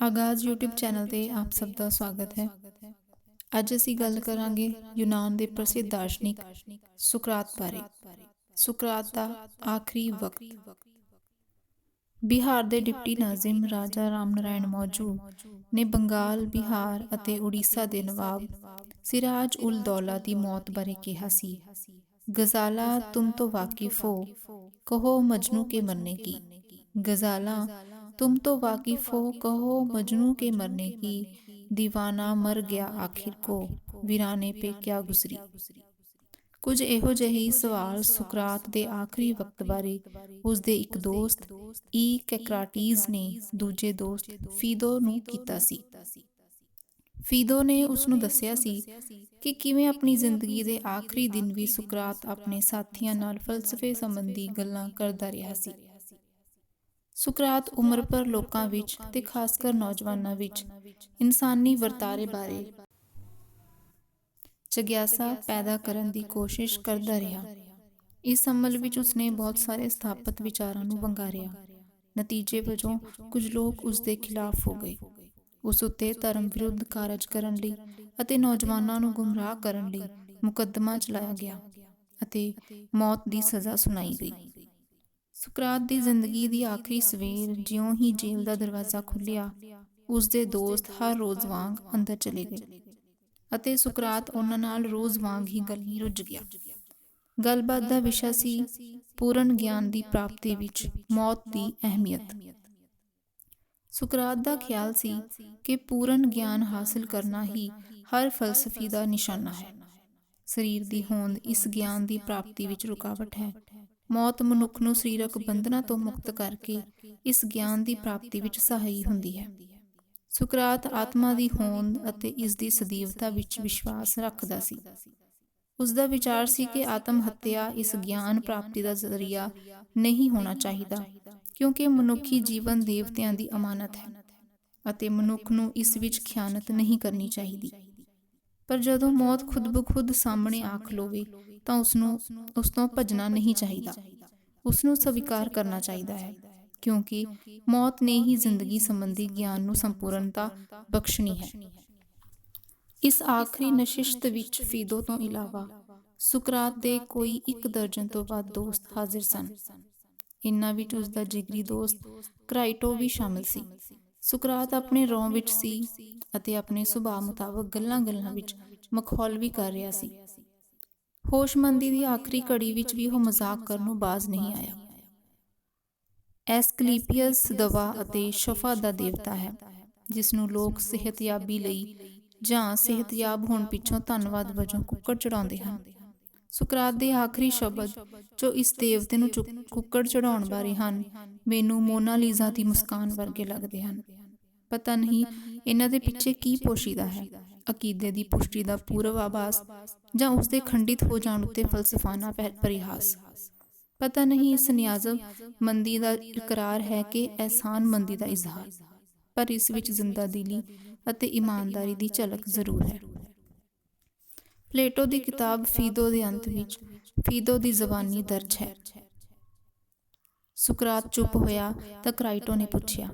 ਆਗਾਜ਼ YouTube channel ਤੇ ਆਪ ਸਭ ਦਾ ਸਵਾਗਤ ਹੈ। ਅੱਜ ਅਸੀਂ ਗੱਲ ਕਰਾਂਗੇ ਯੂਨਾਨ ਦੇ ਪ੍ਰਸਿੱਧ ਦਾਰਸ਼ਨਿਕ ਸੁਕਰਾਤ ਬਾਰੇ। ਸੁਕਰਾਤ ਦਾ ਆਖਰੀ ਵਕਤ। ਬਿਹਾਰ ਦੇ ਡਿਪਟੀ ਨਾਜ਼ਿਮ ਰਾਜਾ ਰਾਮ ਨਾਰਾਇਣ ਮੌਜੂ ਨੇ ਬੰਗਾਲ, ਬਿਹਾਰ ਅਤੇ ਉੜੀਸਾ ਦੇ ਨਵਾਬ ਸਿਰਾਜ ਉਲ ਦੌਲਾ ਦੀ ਮੌਤ ਬਾਰੇ ਕਿਹਾ ਸੀ, ਗਜ਼ਾਲਾ ਤੁਮ ਤੋਂ ਵਾਕਿਫ ਹੋ, ਕਹੋ ਮਜਨੂ ਕੇ ਮਰਨੇ ਕੀ। गजाला तुम तो वाकिफ हो, कहो मजनू के मरने की, दीवाना मर गया आखिर को, वीराने पे क्या गुजरी। कुछ ਇਹੋ ਜਿਹੇ ਸਵਾਲ ਸੁਕਰਾਤ ਦੇ ਆਖਰੀ ਵਕਤ ਬਾਰੇ ਉਸਦੇ ਇੱਕ ਦੋਸਤ ਕੈਕਰਾਟੀਜ਼ ਨੇ ਦੂਜੇ ਦੋਸਤ ਫੀਦੋ ਨੂੰ ਕੀਤਾ ਸੀ। ਫੀਦੋ ਨੇ ਉਸਨੂੰ ਦੱਸਿਆ ਸੀ ਕਿ ਕਿਵੇਂ ਆਪਣੀ ਜ਼ਿੰਦਗੀ ਦੇ ਆਖਰੀ ਦਿਨ ਵੀ ਸੁਕਰਾਤ ਆਪਣੇ ਸਾਥੀਆਂ ਨਾਲ ਫਲਸਫੇ ਸੰਬੰਧੀ ਗੱਲਾਂ ਕਰਦਾ ਰਿਹਾ ਸੀ। ਸੁਕਰਾਤ ਉਮਰ ਭਰ ਲੋਕਾਂ ਵਿੱਚ ਤੇ ਖਾਸ ਕਰ ਨੌਜਵਾਨਾਂ ਵਿੱਚ ਇਨਸਾਨੀ ਵਰਤਾਰੇ ਬਾਰੇ ਜਿਗਿਆਸਾ ਪੈਦਾ ਕਰਨ ਦੀ ਕੋਸ਼ਿਸ਼ ਕਰਦਾ ਰਿਹਾ। ਇਸ ਅਮਲ ਵਿੱਚ ਉਸਨੇ ਬਹੁਤ ਸਾਰੇ ਸਥਾਪਿਤ ਵਿਚਾਰਾਂ ਨੂੰ ਵੰਗਾਰਿਆ। ਨਤੀਜੇ ਵਜੋਂ ਕੁਝ ਲੋਕ ਉਸਦੇ ਖਿਲਾਫ ਹੋ ਗਏ। ਉਸ ਉੱਤੇ ਧਰਮ ਵਿਰੁੱਧ ਕਾਰਜ ਕਰਨ ਲਈ ਅਤੇ ਨੌਜਵਾਨਾਂ ਨੂੰ ਗੁੰਮਰਾਹ ਕਰਨ ਲਈ ਮੁਕੱਦਮਾ ਚਲਾਇਆ ਗਿਆ ਅਤੇ ਮੌਤ ਦੀ ਸਜ਼ਾ ਸੁਣਾਈ ਗਈ। ਸੁਕਰਾਤ ਦੀ ਜ਼ਿੰਦਗੀ ਦੀ ਆਖਰੀ ਸਵੇਰ ਜਿਉਂ ਹੀ ਜੇਲ੍ਹ ਦਾ ਦਰਵਾਜ਼ਾ ਖੁੱਲ੍ਹਿਆ, ਉਸਦੇ ਦੋਸਤ ਹਰ ਰੋਜ਼ ਵਾਂਗ ਅੰਦਰ ਚਲੇ ਗਏ ਅਤੇ ਸੁਕਰਾਤ ਉਹਨਾਂ ਨਾਲ ਰੋਜ਼ ਵਾਂਗ ਹੀ ਗੱਲੀਂ ਰੁੱਝ ਗਿਆ। ਗੱਲਬਾਤ ਦਾ ਵਿਸ਼ਾ ਸੀ ਪੂਰਨ ਗਿਆਨ ਦੀ ਪ੍ਰਾਪਤੀ ਵਿੱਚ ਮੌਤ ਦੀ ਅਹਿਮੀਅਤ। ਸੁਕਰਾਤ ਦਾ ਖਿਆਲ ਸੀ ਕਿ ਪੂਰਨ ਗਿਆਨ ਹਾਸਲ ਕਰਨਾ ਹੀ ਹਰ ਫਲਸਫੀ ਦਾ ਨਿਸ਼ਾਨਾ ਹੈ। ਸਰੀਰ ਦੀ ਹੋਂਦ ਇਸ ਗਿਆਨ ਦੀ ਪ੍ਰਾਪਤੀ ਵਿੱਚ ਰੁਕਾਵਟ ਹੈ। ਮੌਤ ਮਨੁੱਖ ਨੂੰ ਸਰੀਰਕ ਬੰਧਨਾਂ ਤੋਂ ਮੁਕਤ ਕਰਕੇ ਇਸ ਗਿਆਨ ਦੀ ਪ੍ਰਾਪਤੀ ਵਿੱਚ ਸਹਾਈ ਹੁੰਦੀ ਹੈ। ਸੁਕਰਾਤ ਆਤਮਾ ਦੀ ਹੋਂਦ ਅਤੇ ਇਸ ਦੀ ਸਦੀਵਤਾ ਵਿੱਚ ਵਿਸ਼ਵਾਸ ਰੱਖਦਾ ਸੀ। ਉਸ ਦਾ ਵਿਚਾਰ ਸੀ ਕਿ ਆਤਮ ਹੱਤਿਆ ਇਸ ਗਿਆਨ ਪ੍ਰਾਪਤੀ ਦਾ ਜ਼ਰੀਆ ਨਹੀਂ ਹੋਣਾ ਚਾਹੀਦਾ, ਕਿਉਂਕਿ ਮਨੁੱਖੀ ਜੀਵਨ ਦੇਵਤਿਆਂ ਦੀ ਅਮਾਨਤ ਹੈ ਅਤੇ ਮਨੁੱਖ ਨੂੰ ਇਸ ਵਿੱਚ ਖਿਆਨਤ ਨਹੀਂ ਕਰਨੀ ਚਾਹੀਦੀ। ਪਰ ਜਦੋਂ ਮੌਤ ਖੁਦ ਬਖੁਦ ਸਾਹਮਣੇ ਆ ਖਲੋਵੇ ਤਾਂ ਉਸ ਤੋਂ ਭੱਜਣਾ ਨਹੀਂ ਚਾਹੀਦਾ, ਉਸਨੂੰ ਸਵੀਕਾਰ ਕਰਨਾ ਚਾਹੀਦਾ ਹੈ, ਕਿਉਂਕਿ ਮੌਤ ਨੇ ਹੀ ਜ਼ਿੰਦਗੀ ਸੰਬੰਧੀ ਗਿਆਨ ਨੂੰ ਸੰਪੂਰਨਤਾ ਬਖਸ਼ਣੀ ਹੈ। ਇਸ ਆਖਰੀ ਨਸ਼ਿਸ਼ਤ ਵਿੱਚ ਫੀਦੋ ਤੋਂ ਇਲਾਵਾ ਸੁਕਰਾਤ ਦੇ ਕੋਈ 1 ਦਰਜਨ ਤੋਂ ਵੱਧ ਦੋਸਤ ਹਾਜ਼ਰ ਸਨ। ਇਨ੍ਹਾਂ ਵਿੱਚ ਉਸਦਾ ਜਿਗਰੀ ਦੋਸਤ ਕਰਾਈਟੋ ਵੀ ਸ਼ਾਮਿਲ ਸੀ। ਸੁਕਰਾਤ ਆਪਣੇ ਰੌਂ ਵਿੱਚ ਸੀ ਅਤੇ ਆਪਣੇ ਸੁਭਾਅ ਮੁਤਾਬਕ ਗੱਲਾਂ ਵਿੱਚ ਮਖੌਲ ਵੀ ਕਰ ਰਿਹਾ ਸੀ। ਹੋਸ਼ਮੰਦੀ ਦੀ ਆਖਰੀ ਘੜੀ ਵਿੱਚ ਵੀ ਉਹ ਮਜ਼ਾਕ ਕਰਨੋਂ ਬਾਜ਼ ਨਹੀਂ ਆਇਆ। ਐਸਕਲੀਪੀਅਸ ਦਵਾ ਅਤੇ ਸ਼ਫਾ ਦਾ ਦੇਵਤਾ ਹੈ, ਜਿਸ ਨੂੰ ਲੋਕ ਸਿਹਤਯਾਬੀ ਲਈ ਜਾਂ ਸਿਹਤਯਾਬ ਹੋਣ ਪਿੱਛੋਂ ਧੰਨਵਾਦ ਵਜੋਂ ਕੁੱਕੜ ਚੜਾਉਂਦੇ ਹਨ। ਸੁਕਰਾਤ ਦੇ ਆਖਰੀ ਸ਼ਬਦ ਜੋ ਇਸ ਦੇਵਤੇ ਨੂੰ ਕੁੱਕੜ ਚੜਾਉਣ ਬਾਰੇ ਹਨ, ਮੈਨੂੰ ਮੋਨਾਲੀਜ਼ਾ ਦੀ ਮੁਸਕਾਨ ਵਰਗੇ ਲੱਗਦੇ ਹਨ। ਪਤਾ ਨਹੀਂ ਇਹਨਾਂ ਦੇ ਪਿੱਛੇ ਕੀ ਪੋਸ਼ੀਦਾ ਹੈ, ਅਕੀਦੇ ਦੀ ਪੁਸ਼ਟੀ ਦਾ ਪੂਰਵ ਆਭਾਸ ਜਾਂ ਉਸਦੇ ਖੰਡਿਤ ਹੋ ਜਾਣ ਉੱਤੇ ਫਲਸਫਾਨਾ ਪਰਿਹਾਸ। ਪਤਾ ਨਹੀਂ ਇਸ ਨਿਆਜ਼ਬ ਮੰਦੀ ਦਾ ਇਕਰਾਰ ਹੈ ਕਿ ਅਹਿਸਾਨ ਮੰਦੀ ਦਾ ਇਜ਼ਹਾਰ, ਪਰ ਇਸ ਵਿੱਚ ਜ਼ਿੰਦਾ ਦਿਲੀ ਅਤੇ ਇਮਾਨਦਾਰੀ ਦੀ ਝਲਕ ਜ਼ਰੂਰ ਹੈ। ਪਲੇਟੋ ਦੀ ਕਿਤਾਬ ਫੀਦੋ ਦੇ ਅੰਤ ਵਿੱਚ ਫੀਦੋ ਦੀ ਜ਼ਬਾਨੀ ਦਰਜ ਹੈ। ਸੁਕਰਾਤ ਚੁੱਪ ਹੋਇਆ ਤਾਂ ਕਰਾਈਟੋ ਨੇ ਪੁੱਛਿਆ,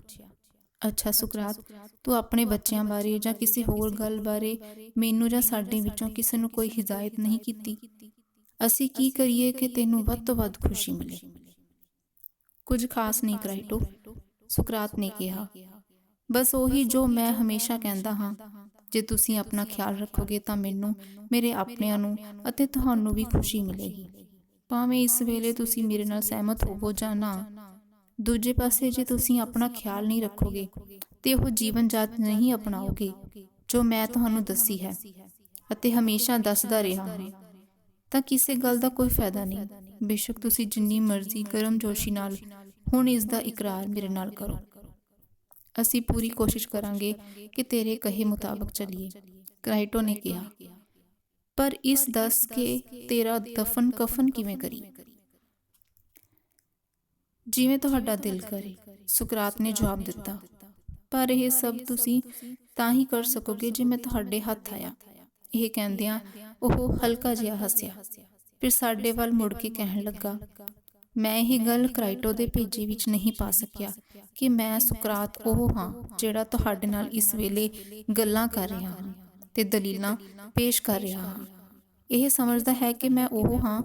ਅੱਛਾ ਸੁਕਰਾਤ, ਤੂੰ ਆਪਣੇ ਬੱਚਿਆਂ ਬਾਰੇ ਜਾਂ ਕਿਸੇ ਹੋਰ ਗੱਲ ਬਾਰੇ ਮੈਨੂੰ ਜਾਂ ਸਾਡੇ ਵਿੱਚੋਂ ਕਿਸੇ ਨੂੰ ਕੋਈ ਹਿਦਾਇਤ ਨਹੀਂ ਕੀਤੀ। ਅਸੀਂ ਕੀ ਕਰੀਏ ਕਿ ਤੈਨੂੰ ਵੱਧ ਤੋਂ ਵੱਧ ਖੁਸ਼ੀ ਮਿਲੇ। ਕੁਝ ਖਾਸ ਨਹੀਂ ਕਰਾਈਟੋ, ਸੁਕਰਾਤ ਨੇ ਕਿਹਾ, ਬਸ ਉਹੀ ਜੋ ਮੈਂ ਹਮੇਸ਼ਾ ਕਹਿੰਦਾ ਹਾਂ, ਜੇ ਤੁਸੀਂ ਆਪਣਾ ਖਿਆਲ ਰੱਖੋਗੇ ਤਾਂ ਮੈਨੂੰ, ਮੇਰੇ ਆਪਣਿਆਂ ਨੂੰ ਅਤੇ ਤੁਹਾਨੂੰ ਵੀ ਖੁਸ਼ੀ ਮਿਲੇਗੀ, ਭਾਵੇਂ ਇਸ ਵੇਲੇ ਤੁਸੀਂ ਮੇਰੇ ਨਾਲ ਸਹਿਮਤ ਹੋਵੋ ਜਾਂ ਨਾ। ਦੂਜੇ ਪਾਸੇ ਜੇ ਤੁਸੀਂ ਆਪਣਾ ਖਿਆਲ ਨਹੀਂ ਰੱਖੋਗੇ ਤੇ ਉਹ ਜੀਵਨ ਜਾਚ ਨਹੀਂ ਅਪਣਾਓਗੇ ਜੋ ਮੈਂ ਤੁਹਾਨੂੰ ਦੱਸੀ ਹੈ ਅਤੇ ਹਮੇਸ਼ਾ ਦੱਸਦਾ ਰਿਹਾ ਹਾਂ, ਤਾਂ ਕਿਸੇ ਗੱਲ ਦਾ ਕੋਈ ਫਾਇਦਾ ਨਹੀਂ। ਬੇਸ਼ੱਕ ਤੁਸੀਂ ਜਿੰਨੀ ਮਰਜ਼ੀ ਗਰਮਜੋਸ਼ੀ ਨਾਲ ਹੁਣ ਇਸ ਦਾ ਇਕਰਾਰ ਮੇਰੇ ਨਾਲ ਕਰੋ, ਅਸੀਂ ਪੂਰੀ ਕੋਸ਼ਿਸ਼ ਕਰਾਂਗੇ ਕਿ ਤੇਰੇ ਕਹੇ ਮੁਤਾਬਕ ਚੱਲੀਏ। ਕਰਾਈਟੋ ਨੇ ਕਿਹਾ, ਪਰ ਇਸ ਦੱਸ ਕੇ ਤੇਰਾ ਦਫਨ ਕਫਨ ਕਿਵੇਂ ਕਰੀਏ। ਜਿਵੇਂ ਤੁਹਾਡਾ ਦਿਲ ਕਰੇ, ਸੁਕਰਾਤ ਨੇ ਜਵਾਬ ਦਿੱਤਾ, ਪਰ ਇਹ ਸਭ ਤੁਸੀਂ ਤਾਂ ਹੀ ਕਰ ਸਕੋਗੇ ਜੇ ਮੈਂ ਤੁਹਾਡੇ ਹੱਥ ਆਇਆ। ਇਹ ਕਹਿੰਦਿਆਂ ਉਹ ਹਲਕਾ ਜਿਹਾ ਹੱਸਿਆ, ਫਿਰ ਸਾਡੇ ਵੱਲ ਮੁੜ ਕੇ ਕਹਿਣ ਲੱਗਾ, ਮੈਂ ਇਹ ਗੱਲ ਕਰਾਈਟੋ ਦੇ ਭੇਜੇ ਵਿੱਚ ਨਹੀਂ ਪਾ ਸਕਿਆ ਕਿ ਮੈਂ ਸੁਕਰਾਤ ਉਹ ਹਾਂ ਜਿਹੜਾ ਤੁਹਾਡੇ ਨਾਲ ਇਸ ਵੇਲੇ ਗੱਲਾਂ ਕਰ ਰਿਹਾ ਹਾਂ ਤੇ ਦਲੀਲਾਂ ਪੇਸ਼ ਕਰ ਰਿਹਾ ਹਾਂ। ਇਹ ਸਮਝਦਾ ਹੈ ਕਿ ਮੈਂ ਉਹ ਹਾਂ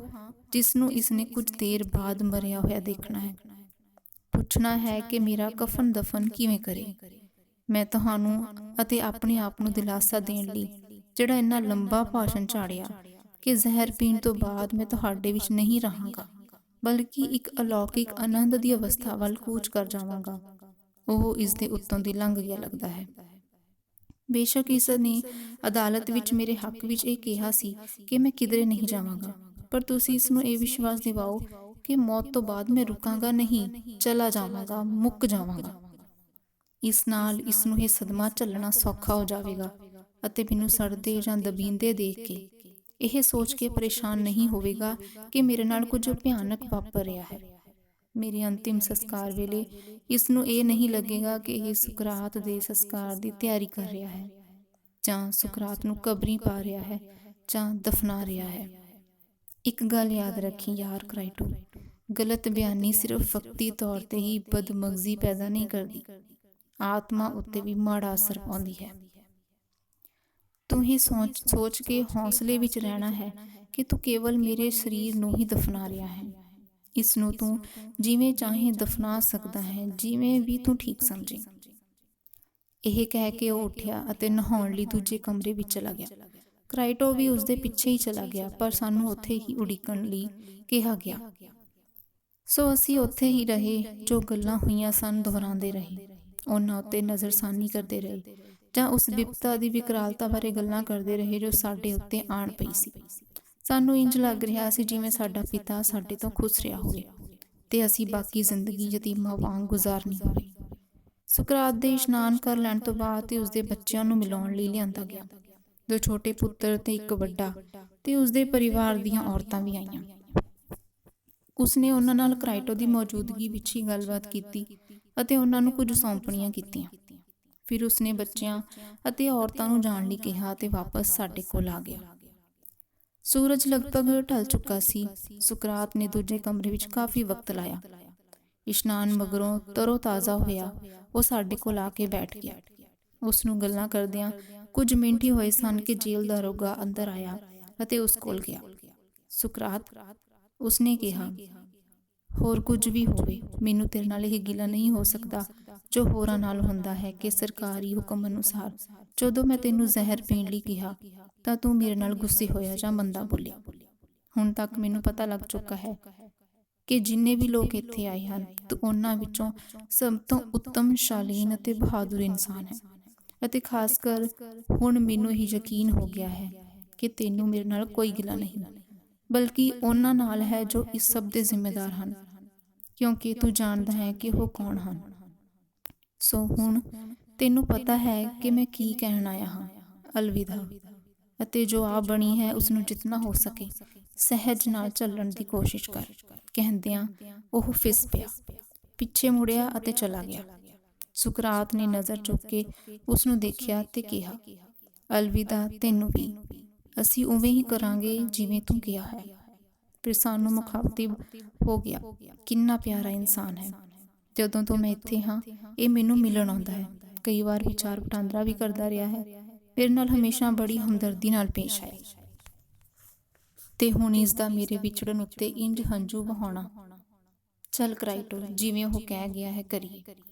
ਜਿਸ ਨੂੰ ਇਸਨੇ ਕੁਝ ਦੇਰ ਬਾਅਦ ਮਰਿਆ ਹੋਇਆ ਦੇਖਣਾ ਹੈ। ਪੁੱਛਣਾ ਹੈ ਕਿ ਮੇਰਾ ਕਫਨ ਦਫਨ ਕਿਵੇਂ ਕਰੇ। ਮੈਂ ਤੁਹਾਨੂੰ ਅਤੇ ਆਪਣੇ ਆਪ ਨੂੰ ਦਿਲਾਸਾ ਦੇਣ ਲਈ ਜਿਹੜਾ ਇੰਨਾ ਲੰਬਾ ਭਾਸ਼ਣ ਝਾੜਿਆ ਕਿ ਜ਼ਹਿਰ ਪੀਣ ਤੋਂ ਬਾਅਦ ਮੈਂ ਤੁਹਾਡੇ ਵਿੱਚ ਨਹੀਂ ਰਹਾਂਗਾ, ਬਲਕਿ ਇੱਕ ਅਲੌਕਿਕ ਆਨੰਦ ਦੀ ਅਵਸਥਾ ਵੱਲ ਕੂਚ ਕਰ ਜਾਵਾਂਗਾ, ਉਹ ਇਸ ਦੇ ਉੱਤੋਂ ਦੀ ਲੰਘ ਗਿਆ ਲੱਗਦਾ ਹੈ। ਬੇਸ਼ੱਕ ਇਸ ਨੇ ਅਦਾਲਤ ਵਿੱਚ ਮੇਰੇ ਹੱਕ ਵਿੱਚ ਇਹ ਕਿਹਾ ਸੀ ਕਿ ਮੈਂ ਕਿਧਰੇ ਨਹੀਂ ਜਾਵਾਂਗਾ, ਪਰ ਤੁਸੀਂ ਇਸ ਨੂੰ ਇਹ ਵਿਸ਼ਵਾਸ ਦਿਵਾਓ ਕਿ ਮੌਤ ਤੋਂ ਬਾਅਦ ਮੈਂ ਰੁਕਾਂਗਾ ਨਹੀਂ, ਚਲਾ ਜਾਵਾਂਗਾ, ਮੁੱਕ ਜਾਵਾਂਗਾ। ਇਸ ਨਾਲ ਇਸ ਨੂੰ ਇਹ ਸਦਮਾ ਝੱਲਣਾ ਸੌਖਾ ਹੋ ਜਾਵੇਗਾ ਅਤੇ ਮੈਨੂੰ ਸੜਦੇ ਜਾਂ ਦਬੀਂਦੇ ਦੇਖ ਕੇ ਇਹ ਸੋਚ ਕੇ ਪਰੇਸ਼ਾਨ ਨਹੀਂ ਹੋਵੇਗਾ ਕਿ ਮੇਰੇ ਨਾਲ ਕੁਝ ਭਿਆਨਕ ਵਾਪਰ ਰਿਹਾ ਹੈ। ਮੇਰੇ ਅੰਤਿਮ ਸੰਸਕਾਰ ਵੇਲੇ ਇਸ ਨੂੰ ਇਹ ਨਹੀਂ ਲੱਗੇਗਾ ਕਿ ਇਹ ਸੁਕਰਾਤ ਦੇ ਸੰਸਕਾਰ ਦੀ ਤਿਆਰੀ ਕਰ ਰਿਹਾ ਹੈ ਜਾਂ ਸੁਕਰਾਤ ਨੂੰ ਕਬਰੀ ਪਾ ਰਿਹਾ ਹੈ ਜਾਂ ਦਫਨਾ ਰਿਹਾ ਹੈ। ਇੱਕ ਗੱਲ ਯਾਦ ਰੱਖੀ ਯਾਰ ਕਰਾਈਟੋ, ਗਲਤ ਬਿਆਨੀ ਸਿਰਫ ਵਕਤੀ ਤੌਰ ਤੇ ਹੀ ਬਦਮਗਜ਼ੀ ਪੈਦਾ ਨਹੀਂ ਕਰਦੀ, ਆਤਮਾ ਉੱਤੇ ਵੀ ਮਾੜਾ ਅਸਰ ਪਾਉਂਦੀ ਹੈ। ਤੂੰ ਹੀ ਸੋਚ ਕੇ ਹੌਸਲੇ ਵਿੱਚ ਰਹਿਣਾ ਹੈ ਕਿ ਤੂੰ ਕੇਵਲ ਮੇਰੇ ਸਰੀਰ ਨੂੰ ਹੀ ਦਫਨਾ ਰਿਹਾ ਹੈ। ਇਸ ਨੂੰ ਤੂੰ ਜਿਵੇਂ ਚਾਹੇ ਦਫਨਾ ਸਕਦਾ ਹੈ, ਜਿਵੇਂ ਵੀ ਤੂੰ ਠੀਕ ਸਮਝੇ। ਇਹ ਕਹਿ ਕੇ ਉਹ ਉੱਠਿਆ ਅਤੇ ਨਹਾਉਣ ਲਈ ਦੂਜੇ ਕਮਰੇ ਵਿੱਚ ਚਲਾ ਗਿਆ। ਕਰਾਈਟੋ ਵੀ ਉਸਦੇ ਪਿੱਛੇ ਹੀ ਚਲਾ ਗਿਆ, ਪਰ ਸਾਨੂੰ ਉੱਥੇ ਹੀ ਉਡੀਕਣ ਲਈ ਕਿਹਾ ਗਿਆ। ਸੋ ਅਸੀਂ ਉੱਥੇ ਹੀ ਰਹੇ, ਜੋ ਗੱਲਾਂ ਹੋਈਆਂ ਸਨ ਦੁਹਰਾਉਂਦੇ ਰਹੇ, ਉਹਨਾਂ ਉੱਤੇ ਨਜ਼ਰਸਾਨੀ ਕਰਦੇ ਰਹੇ ਜਾਂ ਉਸ ਬਿਪਤਾ ਦੀ ਵਿਕਰਾਲਤਾ ਬਾਰੇ ਗੱਲਾਂ ਕਰਦੇ ਰਹੇ ਜੋ ਸਾਡੇ ਉੱਤੇ ਆਣ ਪਈ ਸੀ। ਸਾਨੂੰ ਇੰਜ ਲੱਗ ਰਿਹਾ ਸੀ ਜਿਵੇਂ ਸਾਡਾ ਪਿਤਾ ਸਾਡੇ ਤੋਂ ਖੁਸ਼ ਰਿਹਾ ਹੋਵੇ ਤੇ ਅਸੀਂ ਬਾਕੀ ਜ਼ਿੰਦਗੀ ਯਤੀਮਾਂ ਵਾਂਗ ਗੁਜ਼ਾਰਨੀ ਹੋਵੇ। ਸੁਕਰਾਤ ਦੇ ਇਸ਼ਨਾਨ ਕਰ ਲੈਣ ਤੋਂ ਬਾਅਦ ਤੇ ਉਸਦੇ ਬੱਚਿਆਂ ਨੂੰ ਮਿਲਾਉਣ ਲਈ ਲਿਆਂਦਾ ਗਿਆ। 2 ਛੋਟੇ ਪੁੱਤਰ ਤੇ ਇੱਕ ਵੱਡਾ ਤੇ ਉਸਦੇ ਪਰਿਵਾਰ ਦੀਆਂ ਔਰਤਾਂ ਵੀ ਆਈਆਂ। ਉਸਨੇ ਉਹਨਾਂ ਨਾਲ ਕਰਾਈਟੋ ਦੀ ਮੌਜੂਦਗੀ ਵਿੱਚ ਹੀ ਗੱਲਬਾਤ ਕੀਤੀ ਅਤੇ ਉਹਨਾਂ ਨੂੰ ਕੁਝ ਸੌਂਪਣੀਆਂ ਕੀਤੀਆਂ। ਫਿਰ ਉਸਨੇ ਬੱਚਿਆਂ ਅਤੇ ਔਰਤਾਂ ਨੂੰ ਜਾਣ ਲਈ ਕਿਹਾ ਤੇ ਵਾਪਸ ਸਾਡੇ ਕੋਲ ਆ ਗਿਆ। ਸੂਰਜ ਲਗਭਗ ਢਲ ਚੁੱਕਾ ਸੀ। ਸੁਕਰਾਤ ਨੇ ਦੂਜੇ ਕਮਰੇ ਵਿੱਚ ਕਾਫੀ ਵਕਤ ਲਾਇਆ। ਇਸ਼ਨਾਨ ਮਗਰੋਂ ਤਰੋ ਤਾਜ਼ਾ ਹੋਇਆ ਉਹ ਸਾਡੇ ਕੋਲ ਆ ਕੇ ਬੈਠ ਗਿਆ। ਉਸ ਨੂੰ ਗੱਲਾਂ ਕਰਦਿਆਂ ਕੁਝ ਮਿੰਟ ਹੀ ਹੋਏ ਸਨ ਕਿ ਜੇਲ੍ਹ ਦਾ ਦਰੋਗਾ ਅੰਦਰ ਆਇਆ ਅਤੇ ਉਸ ਕੋਲ ਗਿਆ। ਸੁਕਰਾਤ, ਉਸਨੇ ਕਿਹਾ, ਹੋਰ ਕੁਝ ਵੀ ਹੋਵੇ, ਮੈਨੂੰ ਤੇਰੇ ਨਾਲ ਇਹ ਗਿਲਾ ਨਹੀਂ ਹੋ ਸਕਦਾ ਜੋ ਹੋਰਾਂ ਨਾਲ ਹੁੰਦਾ ਹੈ ਕਿ ਸਰਕਾਰੀ ਹੁਕਮ ਅਨੁਸਾਰ ਜਦੋਂ ਮੈਂ ਤੈਨੂੰ ਜ਼ਹਿਰ ਪੀਣ ਲਈ ਕਿਹਾ ਤਾਂ ਤੂੰ ਮੇਰੇ ਨਾਲ ਗੁੱਸੇ ਹੋਇਆ ਜਾਂ ਮੰਦਾ ਬੋਲਿਆ। ਹੁਣ ਤੱਕ ਮੈਨੂੰ ਪਤਾ ਲੱਗ ਚੁੱਕਾ ਹੈ ਕਿ ਜਿੰਨੇ ਵੀ ਲੋਕ ਇੱਥੇ ਆਏ ਹਨ ਤੂੰ ਉਹਨਾਂ ਵਿੱਚੋਂ ਸਭ ਤੋਂ ਉੱਤਮ, ਸ਼ਾਲੀਨ ਅਤੇ ਬਹਾਦਰ ਇਨਸਾਨ ਹੈ ਅਤੇ ਖਾਸ ਕਰ ਹੁਣ ਮੈਨੂੰ ਇਹ ਯਕੀਨ ਹੋ ਗਿਆ ਹੈ ਕਿ ਤੈਨੂੰ ਮੇਰੇ ਨਾਲ ਕੋਈ ਗਿਲਾ ਨਹੀਂ, ਬਲਕਿ ਉਹਨਾਂ ਨਾਲ ਹੈ ਜੋ ਇਸ ਸਭ ਦੇ ਜ਼ਿੰਮੇਦਾਰ ਹਨ, ਕਿਉਂਕਿ ਤੂੰ ਜਾਣਦਾ ਹੈ ਕਿ ਉਹ ਕੌਣ ਹਨ। ਸੋ ਹੁਣ ਤੈਨੂੰ ਪਤਾ ਹੈ ਕਿ ਮੈਂ ਕੀ ਕਹਿਣ ਆਇਆ ਹਾਂ। ਅਲਵਿਦਾ, ਅਤੇ ਜੋ ਆ ਬਣੀ ਹੈ ਉਸਨੂੰ ਜਿਤਨਾ ਹੋ ਸਕੇ ਸਹਿਜ ਨਾਲ ਝੱਲਣ ਦੀ ਕੋਸ਼ਿਸ਼ ਕਰ। ਕਹਿੰਦਿਆਂ ਉਹ ਫਿਸ ਪਿਆ, ਪਿੱਛੇ ਮੁੜਿਆ ਅਤੇ ਚਲਾ ਗਿਆ। ਸੁਕਰਾਤ ਨੇ ਨਜ਼ਰ ਚੁੱਕ ਕੇ ਉਸਨੂੰ ਦੇਖਿਆ ਤੇ ਕਿਹਾ, ਅਲਵਿਦਾ ਤੈਨੂੰ ਵੀ, ਅਸੀਂ ਉਵੇਂ ਹੀ ਕਰਾਂਗੇ ਜਿਵੇਂ ਤੂੰ ਕਿਹਾ ਹੈ। ਫਿਰ ਸਾਨੂੰ ਮੁਖਾਤਿਬ ਹੋ ਗਿਆ, ਕਿੰਨਾ ਪਿਆਰਾ ਇਨਸਾਨ ਹੈ। ਜਦੋਂ ਤੋਂ ਮੈਂ ਇੱਥੇ ਹਾਂ ਇਹ ਮੈਨੂੰ ਮਿਲਣ ਆਉਂਦਾ ਹੈ, ਕਈ ਵਾਰ ਵਿਚਾਰ ਵਟਾਂਦਰਾ ਵੀ ਕਰਦਾ ਰਿਹਾ ਹੈ, ਮੇਰੇ ਨਾਲ ਹਮੇਸ਼ਾ ਬੜੀ ਹਮਦਰਦੀ ਨਾਲ ਪੇਸ਼ ਆਏ ਤੇ ਹੁਣ ਇਸ ਦਾ ਮੇਰੇ ਵਿਛੜਨ ਉੱਤੇ ਇੰਜ ਹੰਝੂ ਵਹਾਉਣਾ। ਚੱਲ ਕਰਾਈਟੋ, ਜਿਵੇਂ ਉਹ ਕਹਿ ਗਿਆ ਹੈ ਕਰੀਏ।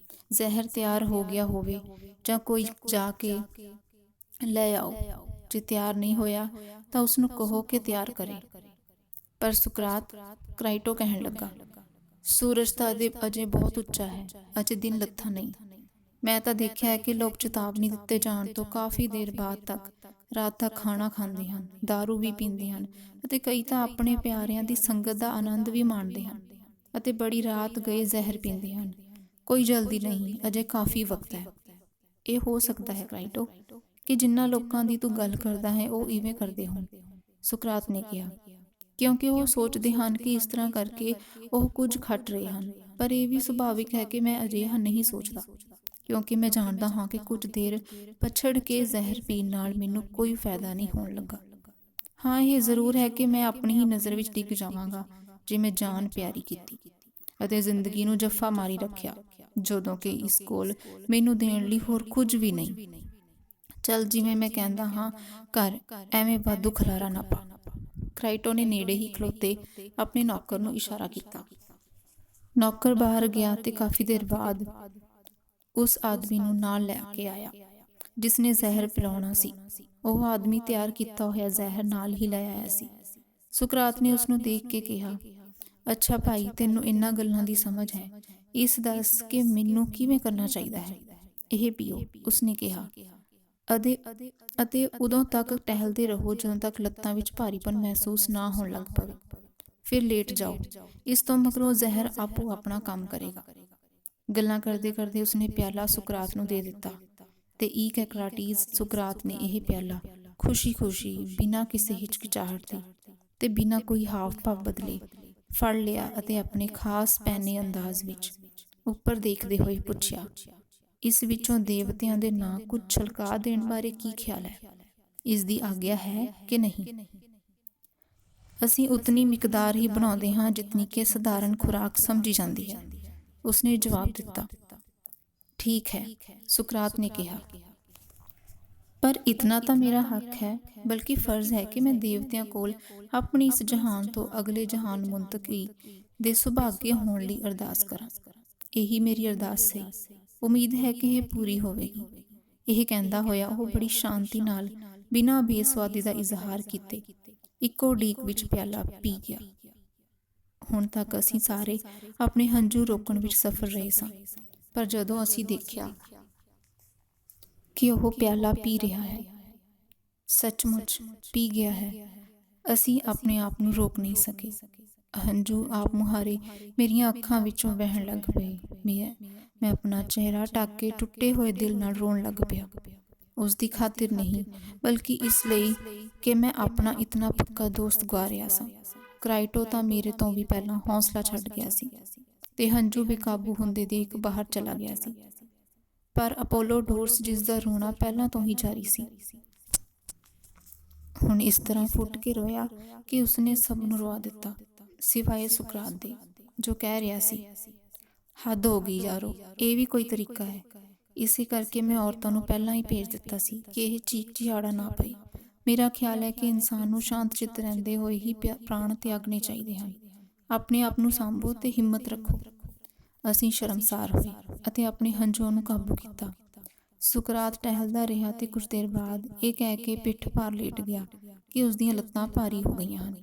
ਜ਼ਹਿਰ ਤਿਆਰ ਹੋ ਗਿਆ ਹੋਵੇ ਜਾਂ ਕੋਈ ਜਾ ਕੇ ਲੈ ਆਓ, ਜੇ ਤਿਆਰ ਨਹੀਂ ਹੋਇਆ ਤਾਂ ਉਸਨੂੰ ਕਹੋ ਕਿ ਤਿਆਰ ਕਰੇ। ਪਰ ਸੁਕਰਾਤ, ਕਰਾਈਟੋ ਕਹਿਣ ਲੱਗਾ, ਸੂਰਜ ਤਾਂ ਅਜੇ ਬਹੁਤ ਉੱਚਾ ਹੈ, ਅਜੇ ਦਿਨ ਲੱਥਾ ਨਹੀਂ। ਮੈਂ ਤਾਂ ਦੇਖਿਆ ਹੈ ਕਿ ਲੋਕ ਚੇਤਾਵਨੀ ਦਿੱਤੇ ਜਾਣ ਤੋਂ ਕਾਫੀ ਦੇਰ ਬਾਅਦ ਤੱਕ ਰਾਤ ਦਾ ਖਾਣਾ ਖਾਂਦੇ ਹਨ, ਦਾਰੂ ਵੀ ਪੀਂਦੇ ਹਨ ਅਤੇ ਕਈ ਤਾਂ ਆਪਣੇ ਪਿਆਰਿਆਂ ਦੀ ਸੰਗਤ ਦਾ ਆਨੰਦ ਵੀ ਮਾਣਦੇ ਹਨ ਅਤੇ ਬੜੀ ਰਾਤ ਗਏ ਜ਼ਹਿਰ ਪੀਂਦੇ ਹਨ। ਕੋਈ ਜਲਦੀ ਨਹੀਂ, ਅਜੇ ਕਾਫੀ ਵਕਤ ਹੈ। ਇਹ ਹੋ ਸਕਦਾ ਹੈ ਕਰਾਈਟੋ ਕਿ ਜਿਨ੍ਹਾਂ ਲੋਕਾਂ ਦੀ ਤੂੰ ਗੱਲ ਕਰਦਾ ਹੈ ਉਹ ਇਵੇਂ ਕਰਦੇ ਹੋਣ, ਸੁਕਰਾਤ ਨੇ ਕਿਹਾ, ਕਿਉਂਕਿ ਉਹ ਸੋਚਦੇ ਹਨ ਕਿ ਇਸ ਤਰ੍ਹਾਂ ਕਰਕੇ ਉਹ ਕੁਝ ਖੱਟ ਰਹੇ ਹਨ। ਪਰ ਇਹ ਵੀ ਸੁਭਾਵਿਕ ਹੈ ਕਿ ਮੈਂ ਅਜਿਹਾ ਨਹੀਂ ਸੋਚਦਾ, ਕਿਉਂਕਿ ਮੈਂ ਜਾਣਦਾ ਹਾਂ ਕਿ ਕੁਝ ਦੇਰ ਪਛੜ ਕੇ ਜ਼ਹਿਰ ਪੀਣ ਨਾਲ ਮੈਨੂੰ ਕੋਈ ਫਾਇਦਾ ਨਹੀਂ ਹੋਣ ਲੱਗਾ। ਹਾਂ, ਇਹ ਜ਼ਰੂਰ ਹੈ ਕਿ ਮੈਂ ਆਪਣੀ ਹੀ ਨਜ਼ਰ ਵਿੱਚ ਡਿੱਗ ਜਾਵਾਂਗਾ ਜੇ ਮੈਂ ਜਾਨ ਪਿਆਰੀ ਕੀਤੀ ਅਤੇ ਜ਼ਿੰਦਗੀ ਨੂੰ ਜੱਫਾ ਮਾਰੀ ਰੱਖਿਆ। ਜਦੋਂ ਕਿ ਇਸ ਕੋਲ ਮੈਨੂੰ ਦੇਣ ਲਈ ਹੋਰ ਕੁਝ ਵੀ ਨਹੀਂ। ਚੱਲ ਜਿਵੇਂ ਮੈਂ ਕਹਿੰਦਾ ਹਾਂ ਕਰ, ਐਵੇਂ ਵਾਧੂ ਖਲਾਰਾ ਨਾ ਪਾ। ਕਰਾਈਟੋ ਨੇ ਨੇੜੇ ਹੀ ਖਲੋਤੇ ਆਪਣੇ ਨੌਕਰ ਨੂੰ ਇਸ਼ਾਰਾ ਕੀਤਾ। ਨੌਕਰ ਬਾਹਰ ਗਿਆ ਤੇ ਕਾਫੀ ਦੇਰ ਬਾਅਦ ਉਸ ਆਦਮੀ ਨੂੰ ਨਾਲ ਲੈ ਕੇ ਆਇਆ ਜਿਸਨੇ ਜ਼ਹਿਰ ਪਿਲਾਉਣਾ ਸੀ। ਉਹ ਆਦਮੀ ਤਿਆਰ ਕੀਤਾ ਹੋਇਆ ਜ਼ਹਿਰ ਨਾਲ ਹੀ ਲੈ ਆਇਆ ਸੀ। ਸੁਕਰਾਤ ਨੇ ਉਸਨੂੰ ਦੇਖ ਕੇ ਕਿਹਾ, ਅੱਛਾ ਭਾਈ, ਤੈਨੂੰ ਇਹਨਾਂ ਗੱਲਾਂ ਦੀ ਸਮਝ ਹੈ। ਇਸ ਦੱਸ ਕਿ ਮੈਨੂੰ ਕਿਵੇਂ ਕਰਨਾ ਚਾਹੀਦਾ ਹੈ। ਇਹ ਪੀਓ, ਉਸਨੇ ਕਿਹਾ। ਅਤੇ ਉਦੋਂ ਤੱਕ ਟਹਿਲਦੇ ਰਹੋ ਜਦੋਂ ਤੱਕ ਲੱਤਾਂ ਵਿੱਚ ਭਾਰੀਪਨ ਮਹਿਸੂਸ ਨਾ ਹੋਣ ਲੱਗ ਪਵੇ। ਫਿਰ ਲੇਟ ਜਾਓ। ਇਸ ਤੋਂ ਮਗਰੋਂ ਜ਼ਹਿਰ ਆਪੋ ਆਪਣਾ ਕੰਮ ਕਰੇਗਾ। ਗੱਲਾਂ ਕਰਦੇ ਕਰਦੇ ਉਸਨੇ ਪਿਆਲਾ ਸੁਕਰਾਤ ਨੂੰ ਦੇ ਦਿੱਤਾ ਤੇ ਈਕੈਕਰਾਟੀਜ਼ ਸੁਕਰਾਤ ਨੇ ਇਹ ਪਿਆਲਾ ਖੁਸ਼ੀ-ਖੁਸ਼ੀ, ਬਿਨਾਂ ਕਿਸੇ ਹਿਚਕਿਚਾਹਟ ਦੇ ਤੇ ਬਿਨਾਂ ਕੋਈ ਹਾਵ ਭਾਵ ਬਦਲੇ ਫੜ ਲਿਆ ਅਤੇ ਆਪਣੇ ਖਾਸ ਪੈਨੇ ਅੰਦਾਜ਼ ਵਿੱਚ ਉੱਪਰ ਦੇਖਦੇ ਹੋਏ ਪੁੱਛਿਆ, ਇਸ ਵਿੱਚੋਂ ਦੇਵਤਿਆਂ ਦੇ ਨਾਂ ਕੁਝ ਛਲਕਾ ਦੇਣ ਬਾਰੇ ਕੀ ਖਿਆਲ ਹੈ? ਇਸ ਦੀ ਆਗਿਆ ਹੈ ਕਿ ਨਹੀਂ? ਅਸੀਂ ਉਤਨੀ ਮਿਕਦਾਰ ਹੀ ਬਣਾਉਂਦੇ ਹਾਂ ਜਿਤਨੀ ਕਿ ਸਧਾਰਨ ਖੁਰਾਕ ਸਮਝੀ ਜਾਂਦੀ ਹੈ, ਉਸਨੇ ਜਵਾਬ ਦਿੱਤਾ। ਠੀਕ ਹੈ, ਸੁਕਰਾਤ ਨੇ ਕਿਹਾ, ਪਰ ਇਤਨਾ ਤਾਂ ਮੇਰਾ ਹੱਕ ਹੈ, ਬਲਕਿ ਫਰਜ਼ ਹੈ ਕਿ ਮੈਂ ਦੇਵਤਿਆਂ ਕੋਲ ਆਪਣੀ ਇਸ ਜਹਾਨ ਤੋਂ ਅਗਲੇ ਜਹਾਨ ਮੁੰਤਕਿਲ ਦੇ ਸੁਭਾਗੇ ਹੋਣ ਲਈ ਅਰਦਾਸ ਕਰਾਂ। ਇਹੀ ਮੇਰੀ ਅਰਦਾਸ ਸੀ। ਉਮੀਦ ਹੈ ਕਿ ਇਹ ਪੂਰੀ ਹੋਵੇਗੀ। ਇਹ ਕਹਿੰਦਾ ਹੋਇਆ ਉਹ ਬੜੀ ਸ਼ਾਂਤੀ ਨਾਲ ਬਿਨਾਂ ਬੇਸਵਾਦੀ ਦਾ ਇਜ਼ਹਾਰ ਕੀਤੇ ਇੱਕੋ ਡੀਕ ਵਿੱਚ ਪਿਆਲਾ ਪੀ ਗਿਆ। ਹੁਣ ਤੱਕ ਅਸੀਂ ਸਾਰੇ ਆਪਣੇ ਹੰਝੂ ਰੋਕਣ ਵਿੱਚ ਸਫਲ ਰਹੇ ਸਾਂ, ਪਰ ਜਦੋਂ ਅਸੀਂ ਦੇਖਿਆ ਕਿ ਉਹ ਪਿਆਲਾ ਪੀ ਰਿਹਾ ਹੈ, ਸੱਚਮੁੱਚ ਪੀ ਗਿਆ ਹੈ, ਅਸੀਂ ਆਪਣੇ ਆਪ ਨੂੰ ਰੋਕ ਨਹੀਂ ਸਕੇ। ਹੰਝੂ ਆਪ ਮੁਹਾਰੇ ਮੇਰੀਆਂ ਅੱਖਾਂ ਵਿੱਚੋਂ ਵਹਿਣ ਲੱਗ ਪਏ। ਮੈਂ ਆਪਣਾ ਚਿਹਰਾ ਢੱਕ ਕੇ ਟੁੱਟੇ ਹੋਏ ਦਿਲ ਨਾਲ ਰੋਣ ਲੱਗ ਪਿਆ। ਉਸ ਦੀ ਖਾਤਰ ਨਹੀਂ, ਬਲਕਿ ਇਸ ਲਈ ਕਿ ਮੈਂ ਆਪਣਾ ਇਤਨਾ ਪੱਕਾ ਦੋਸਤ ਗੁਆ ਰਿਹਾ ਸਾਂ। ਕਰਾਈਟੋ ਤਾਂ ਮੇਰੇ ਤੋਂ ਵੀ ਪਹਿਲਾਂ ਹੌਸਲਾ ਛੱਡ ਗਿਆ ਸੀ ਤੇ ਹੰਝੂ ਬੇਕਾਬੂ ਹੁੰਦੇ ਦੇਖ ਬਾਹਰ ਚਲਾ ਗਿਆ ਸੀ, ਪਰ ਅਪੋਲੋਡੋਰਸ, ਜਿਸ ਦਾ ਰੋਣਾ ਪਹਿਲਾਂ ਤੋਂ ਹੀ ਜਾਰੀ ਸੀ, ਹੁਣ ਇਸ ਤਰ੍ਹਾਂ ਫੁੱਟ ਕੇ ਰੋਇਆ ਕਿ ਉਸਨੇ ਸਭ ਨੂੰ ਰਵਾ ਦਿੱਤਾ, ਸਿਵਾਏ ਸੁਕਰਾਤ ਦੇ, ਜੋ ਕਹਿ ਰਿਹਾ ਸੀ, ਹੱਦ ਹੋ ਗਈ ਯਾਰੋ, ਇਹ ਵੀ ਕੋਈ ਤਰੀਕਾ ਹੈ? ਇਸੇ ਕਰਕੇ ਮੈਂ ਔਰਤਾਂ ਨੂੰ ਪਹਿਲਾਂ ਹੀ ਭੇਜ ਦਿੱਤਾ ਸੀ ਕਿ ਇਹ ਚੀਕ ਚਿਹਾੜਾ ਨਾ ਪਏ। ਮੇਰਾ ਖਿਆਲ ਹੈ ਕਿ ਇਨਸਾਨ ਨੂੰ ਸ਼ਾਂਤ ਚਿੱਤ ਰਹਿੰਦੇ ਹੋਏ ਹੀ ਪ੍ਰਾਣ ਤਿਆਗਣੇ ਚਾਹੀਦੇ ਹਨ। ਆਪਣੇ ਆਪ ਨੂੰ ਸਾਂਭੋ ਤੇ ਹਿੰਮਤ ਰੱਖੋ। ਅਸੀਂ ਸ਼ਰਮਸਾਰ ਹੋਏ ਅਤੇ ਆਪਣੇ ਹੰਝੂਆਂ ਨੂੰ ਕਾਬੂ ਕੀਤਾ। ਸੁਕਰਾਤ ਟਹਿਲਦਾ ਰਿਹਾ ਤੇ ਕੁਝ ਦੇਰ ਬਾਅਦ ਇਹ ਕਹਿ ਕੇ ਪਿੱਠ ਭਾਰ ਲੇਟ ਗਿਆ ਕਿ ਉਸਦੀਆਂ ਲੱਤਾਂ ਭਾਰੀ ਹੋ ਗਈਆਂ ਹਨ।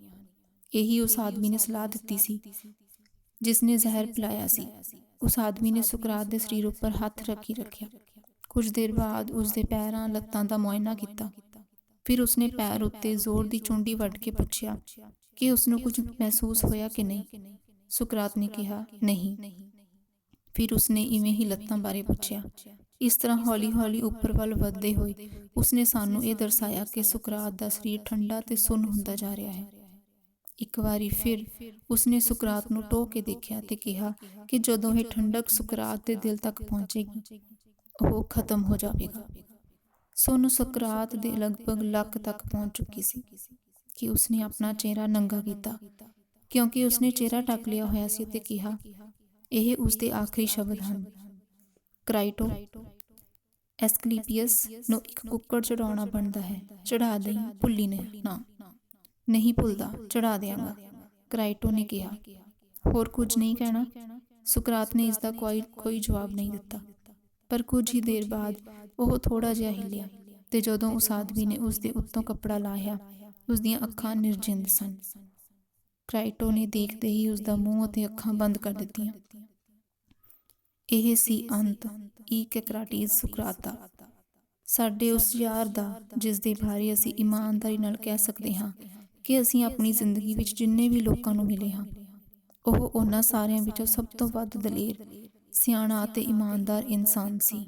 ਇਹੀ ਉਸ ਆਦਮੀ ਨੇ ਸਲਾਹ ਦਿੱਤੀ ਸੀ ਜਿਸਨੇ ਜ਼ਹਿਰ ਪਿਲਾਇਆ ਸੀ। ਉਸ ਆਦਮੀ ਨੇ ਸੁਕਰਾਤ ਦੇ ਸਰੀਰ ਉੱਪਰ ਹੱਥ ਰੱਖਿਆ। ਕੁਝ ਦੇਰ ਬਾਅਦ ਉਸਦੇ ਪੈਰਾਂ ਲੱਤਾਂ ਦਾ ਮੁਆਇਨਾ ਕੀਤਾ। ਫਿਰ ਉਸਨੇ ਪੈਰ ਉੱਤੇ ਜ਼ੋਰ ਦੀ ਚੁੰਡੀ ਵੱਢ ਕੇ ਪੁੱਛਿਆ ਕਿ ਉਸਨੂੰ ਕੁਝ ਮਹਿਸੂਸ ਹੋਇਆ ਕਿ ਨਹੀਂ। ਸੁਕਰਾਤ ਨੇ ਕਿਹਾ, ਨਹੀਂ। ਫਿਰ ਉਸਨੇ ਇਵੇਂ ਹੀ ਲੱਤਾਂ ਬਾਰੇ ਪੁੱਛਿਆ। ਇਸ ਤਰ੍ਹਾਂ ਹੌਲੀ-ਹੌਲੀ ਉੱਪਰ ਵੱਲ ਵੱਧਦੇ ਹੋਏ ਉਸਨੇ ਸਾਨੂੰ ਇਹ ਦਰਸਾਇਆ ਕਿ ਸੁਕਰਾਤ ਦਾ ਸਰੀਰ ਠੰਡਾ ਤੇ ਸੁੰਨ ਹੁੰਦਾ ਜਾ ਰਿਹਾ ਹੈ। ਇੱਕ ਵਾਰੀ ਫਿਰ ਉਸਨੇ ਸੁਕਰਾਤ ਨੂੰ ਟੋਹ ਕੇ ਦੇਖਿਆ ਤੇ ਕਿਹਾ ਕਿ ਜਦੋਂ ਇਹ ਠੰਡਕ ਸੁਕਰਾਤ ਦੇ ਦਿਲ ਤੱਕ ਪਹੁੰਚੇਗੀ, ਉਹ ਖਤਮ ਹੋ ਜਾਵੇਗਾ। ਸੁੰਨ ਸੁਕਰਾਤ ਦੇ ਲਗਭਗ ਲੱਕ ਤੱਕ ਪਹੁੰਚ ਚੁੱਕੀ ਸੀ ਕਿ ਉਸਨੇ ਆਪਣਾ ਚਿਹਰਾ ਨੰਗਾ ਕੀਤਾ, ਕਿਉਂਕਿ ਉਸਨੇ ਚਿਹਰਾ ਢੱਕ ਲਿਆ ਹੋਇਆ ਸੀ, ਤੇ ਕਿਹਾ, ਇਹ ਉਸਦੇ ਆਖਰੀ ਸ਼ਬਦ ਹਨ, ਕਰਾਈਟੋ, ਐਸਕਲੀਪੀਅਸ ਨੂੰ ਇੱਕ ਕੁੱਕੜ ਚੜਾਉਣਾ ਬਣਦਾ ਹੈ। ਚੜਾ ਦੇਈਂ, ਭੁੱਲੀ ਨਾ। ਨਹੀਂ ਭੁੱਲਦਾ, ਚੜਾ ਦਿਆਂਗਾ, ਕਰਾਈਟੋ ਨੇ ਕਿਹਾ। ਹੋਰ ਕੁਝ ਨਹੀਂ ਕਹਿਣਾ? ਸੁਕਰਾਤ ਨੇ ਇਸ ਦਾ ਕੋਈ ਜਵਾਬ ਨਹੀਂ ਦਿੱਤਾ, ਪਰ ਕੁਝ ਹੀ ਦੇਰ ਬਾਅਦ ਉਹ ਥੋੜਾ ਜਿਹਾ ਹਿੱਲਿਆ ਤੇ ਜਦੋਂ ਉਸ ਆਦਮੀ ਨੇ ਉਸਦੇ ਉੱਤੋਂ ਕੱਪੜਾ ਲਾਹਿਆ, ਉਸਦੀਆਂ ਅੱਖਾਂ ਨਿਰਜਿੰਦ ਸਨ। ਕਰਾਈਟੋ ਨੇ ਦੇਖਦੇ ਹੀ ਉਸਦਾ ਮੂੰਹ ਅਤੇ ਅੱਖਾਂ ਬੰਦ ਕਰ ਦਿੱਤੀਆਂ। ਇਹ ਸੀ ਅੰਤ ਈਕੈਕਰਾਟੀਜ਼ ਸੁਕਰਾਤ ਦਾ, ਸਾਡੇ ਉਸ ਯਾਰ ਦਾ ਜਿਸ ਦੇ ਬਾਰੇ ਅਸੀਂ ਇਮਾਨਦਾਰੀ ਨਾਲ ਕਹਿ ਸਕਦੇ ਹਾਂ ਕਿ ਅਸੀਂ ਆਪਣੀ ਜ਼ਿੰਦਗੀ ਵਿੱਚ ਜਿੰਨੇ ਵੀ ਲੋਕਾਂ ਨੂੰ ਮਿਲੇ ਹਾਂ, ਉਹ ਉਹਨਾਂ ਸਾਰਿਆਂ ਵਿੱਚੋਂ ਸਭ ਤੋਂ ਵੱਧ ਦਲੇਰ, ਸਿਆਣਾ ਅਤੇ ਇਮਾਨਦਾਰ ਇਨਸਾਨ ਸੀ।